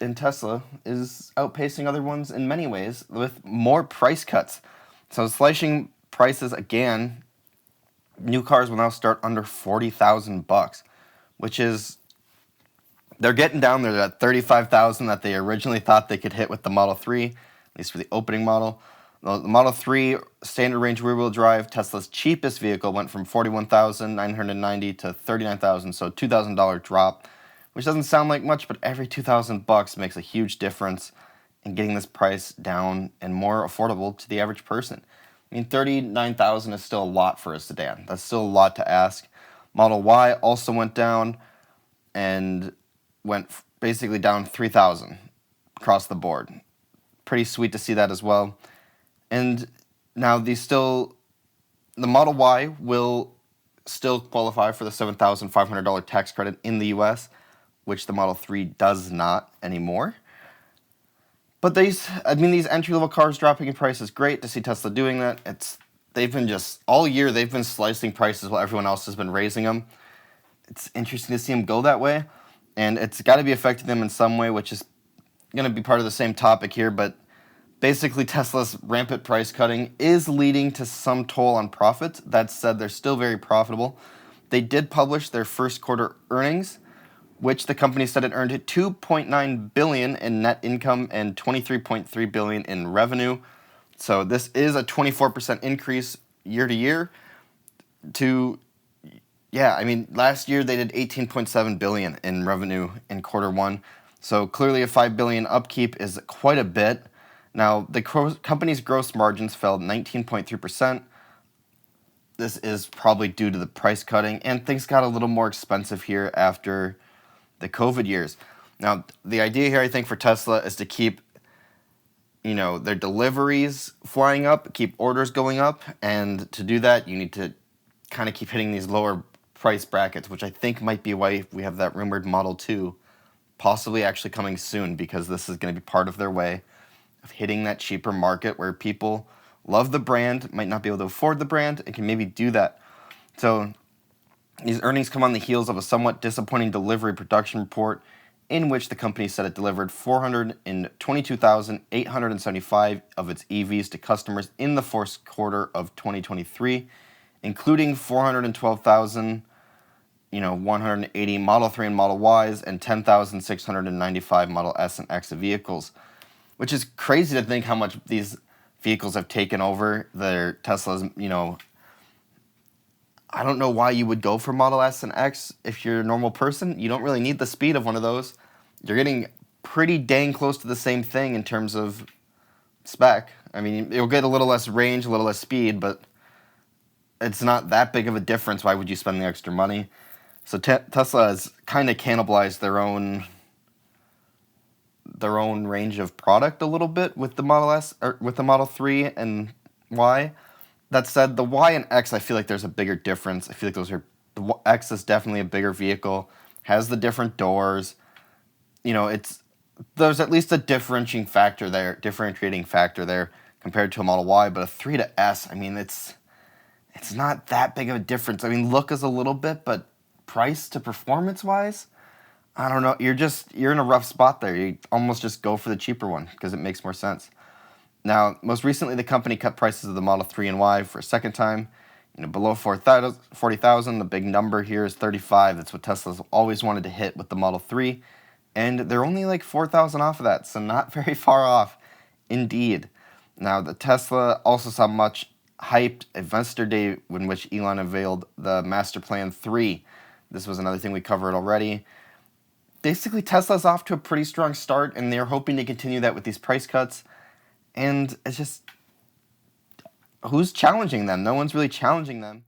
and Tesla is outpacing other ones in many ways with more price cuts. So slashing prices again. New cars will now start under $40,000, which is they're getting down there to that 35,000 that they originally thought they could hit with the Model 3, at least for the opening model. The Model 3 standard range rear-wheel drive, Tesla's cheapest vehicle, went from $41,990 to $39,000, so $2,000 drop, which doesn't sound like much, but every $2,000 makes a huge difference in getting this price down and more affordable to the average person. I mean, $39,000 is still a lot for a sedan. That's still a lot to ask. Model Y also went down and went basically down 3,000 across the board. Pretty sweet to see that as well. And now the Model Y will still qualify for the $7,500 tax credit in the US, which the Model 3 does not anymore. But these entry-level cars dropping in price is great to see Tesla doing that. They've been just, all year, they've been slicing prices while everyone else has been raising them. It's interesting to see them go that way, and it's got to be affecting them in some way, which is going to be part of the same topic here, but basically Tesla's rampant price cutting is leading to some toll on profits. That said, they're still very profitable. They did publish their first quarter earnings, which the company said it earned $2.9 billion in net income and $23.3 billion in revenue. So this is a 24% increase year to year. Last year they did $18.7 billion in revenue in quarter one. So clearly a $5 billion upkeep is quite a bit. Now, the company's gross margins fell 19.3%. This is probably due to the price cutting, and things got a little more expensive here after the COVID years. Now, the idea here, I think, for Tesla is to keep, their deliveries flying up, keep orders going up, and to do that, you need to kind of keep hitting these lower price brackets, which I think might be why we have that rumored Model 2 possibly actually coming soon, because this is going to be part of their way of hitting that cheaper market where people love the brand, might not be able to afford the brand, and can maybe do that. So these earnings come on the heels of a somewhat disappointing delivery production report in which the company said it delivered 422,875 of its EVs to customers in the first quarter of 2023, including 412,180 Model 3 and Model Ys and 10,695 Model S and X vehicles, which is crazy to think how much these vehicles have taken over their Teslas. I don't know why you would go for Model S and X if you're a normal person. You don't really need the speed of one of those. You're getting pretty dang close to the same thing in terms of spec. I mean, you'll get a little less range, a little less speed, but it's not that big of a difference. Why would you spend the extra money? So Tesla has kind of cannibalized their own range of product a little bit with the Model S or with the Model 3 and Y. That said, the Y and X, I feel like there's a bigger difference. I feel like the X is definitely a bigger vehicle, has the different doors. There's at least a differentiating factor there compared to a Model Y, but a 3 to S, I mean, it's not that big of a difference. I mean, look is a little bit, but price to performance wise, I don't know. You're in a rough spot there. You almost just go for the cheaper one because it makes more sense. Now, most recently, the company cut prices of the Model 3 and Y for a second time, below 40,000. The big number here is 35. That's what Tesla's always wanted to hit with the Model 3, and they're only like 4,000 off of that, so not very far off, indeed. Now, the Tesla also saw much hyped investor day in which Elon unveiled the Master Plan 3. This was another thing we covered already. Basically, Tesla's off to a pretty strong start, and they're hoping to continue that with these price cuts. And it's just, who's challenging them? No one's really challenging them.